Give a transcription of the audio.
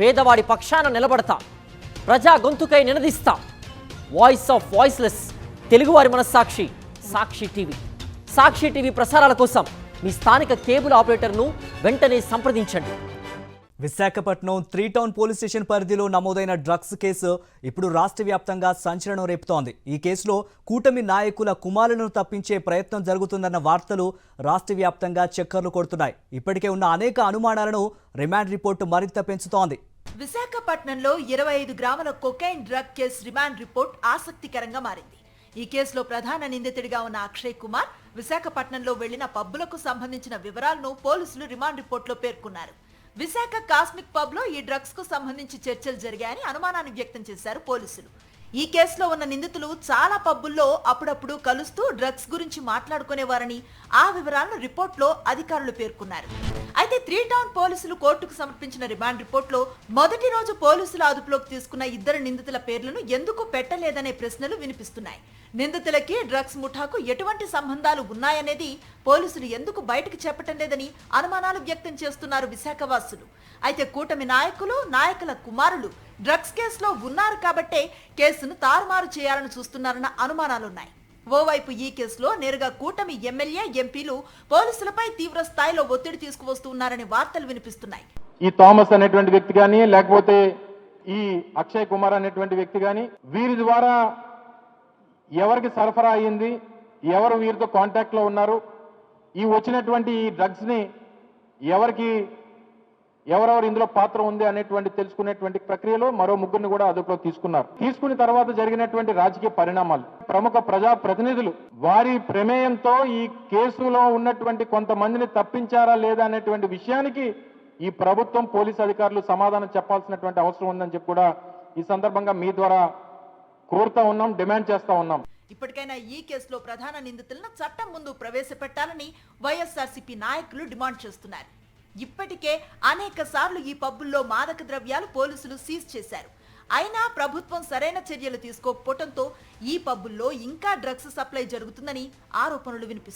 పేదవాడి పక్షాన నిలబడతా, ప్రజా గొంతుకై నినదిస్తా. వాయిస్ ఆఫ్ వాయిస్లెస్, తెలుగువారి మనస్సాక్షి, సాక్షి టీవీ. సాక్షి టీవీ ప్రసారాల కోసం మీ స్థానిక కేబుల్ ఆపరేటర్ను వెంటనే సంప్రదించండి. విశాఖపట్నం 3 టౌన్ పోలీస్ స్టేషన్ పరిధిలో నమోదైన డ్రగ్స్ కేసు ఇప్పుడు రాష్ట్ర వ్యాప్తంగా సంచలనం రేపుతోంది. ఈ కేసులో కూటమి నాయకుల కుమారులను తప్పించే ప్రయత్నం జరుగుతుందన్న వార్తలు రాష్ట్ర వ్యాప్తంగా చక్కర్లు కొడుతున్నాయి. ఇప్పటికే ఉన్న అనేక అనుమానాలను రిమాండ్ రిపోర్టు మరింత పెంచుతోంది. విశాఖపట్నంలో 25 గ్రాముల cocaine drug case remand report ఆసక్తికరంగా మారింది. ఈ కేసులో ప్రధాన నిందితుడిగా ఉన్న అక్షయ్ కుమార్ విశాఖపట్నంలో వెళ్లిన పబ్బులకు సంబంధించిన వివరాలను పోలీసులు రిమాండ్ రిపోర్టులో పేర్కొన్నారు. విశాఖ కాస్మిక్ పబ్ లో ఈ డ్రగ్స్ కు సంబంధించి చర్చలు జరిగాయని అనుమానాన్ని వ్యక్తం చేశారు పోలీసులు. ఈ కేసులో ఉన్న నిందితులు చాలా పబ్బుల్లో అప్పుడప్పుడు కలుస్తూ డ్రగ్స్ గురించి మాట్లాడుకునేవారని ఆ వివరాలను రిపోర్ట్లో అధికారులు పేర్కొన్నారు. అయితే 3 టౌన్ పోలీసులు కోర్టుకు సమర్పించిన రిమాండ్ రిపోర్ట్లో మొదటి రోజు పోలీసుల అదుపులోకి తీసుకున్న 2 నిందితుల పేర్లను ఎందుకు పెట్టలేదనే ప్రశ్నలు వినిపిస్తున్నాయి. నిందితులకి డ్రగ్స్ ముఠాకు ఎటువంటి సంబంధాలు ఉన్నాయనేది పోలీసులు ఎందుకు బయటకు చెప్పటం లేదని అనుమానాలు వ్యక్తం చేస్తున్నారు విశాఖ వాసులు. అయితే కూటమి నాయకుల కుమారులు డ్రగ్స్ కేసులో ఉన్నారు కాబట్టే కేసును తారుమారు చేయాలని చూస్తున్నారన్న అనుమానాలున్నాయి. ఓవైపు ఈ కేసులో నేరుగా కూటమి ఎమ్మెల్యే, ఎంపీలు పోలీసులపై తీవ్ర స్థాయిలో ఒత్తిడి తీసుకువస్తున్నారనే వార్తలు వినిపిస్తున్నాయి. ఈ థామస్ అనేటువంటి వ్యక్తి కానీ, లేకపోతే ఈ అక్షయ్ కుమార్ అనేటువంటి వ్యక్తి కానీ, వీరి ద్వారా ఎవరికి సరఫరా అయ్యింది, ఎవరు వీరితో కాంటాక్ట్ లో ఉన్నారు, ఈ వచ్చినటువంటి ఈ డ్రగ్స్ ని ఎవరెవరు ఇందులో పాత్ర ఉంది అనేటువంటి తెలుసుకునేటువంటి ప్రక్రియలో మరో 3 కూడా అదుపులో తీసుకున్నారు. తీసుకున్న తర్వాత జరిగినటువంటి రాజకీయ పరిణామాలు, ప్రముఖ ప్రజా ప్రతినిధులు వారి ప్రమేయంతో ఈ కేసులో ఉన్నటువంటి కొంతమందిని తప్పించారా లేదా అనేటువంటి విషయానికి ఈ ప్రభుత్వం, పోలీసు అధికారులు సమాధానం చెప్పాల్సినటువంటి అవసరం ఉందని చెప్పి కూడా ఈ సందర్భంగా మీ ద్వారా కోరుతా ఉన్నాం, డిమాండ్ చేస్తా ఉన్నాం. ఇప్పటికైనా ఈ కేసులో ప్రధాన నిందితులను చట్టం ముందు ప్రవేశపెట్టాలని వైఎస్ఆర్సీపీ నాయకులు డిమాండ్ చేస్తున్నారు. ఇప్పటికే అనేక సార్లు ఈ పబ్బుల్లో మాదక ద్రవ్యాలు పోలీసులు సీజ్ చేశారు. అయినా ప్రభుత్వం సరైన చర్యలు తీసుకోకపోవడంతో ఈ పబ్బుల్లో ఇంకా డ్రగ్స్ సప్లై జరుగుతుందని ఆరోపణలు వినిపిస్తున్నాయి.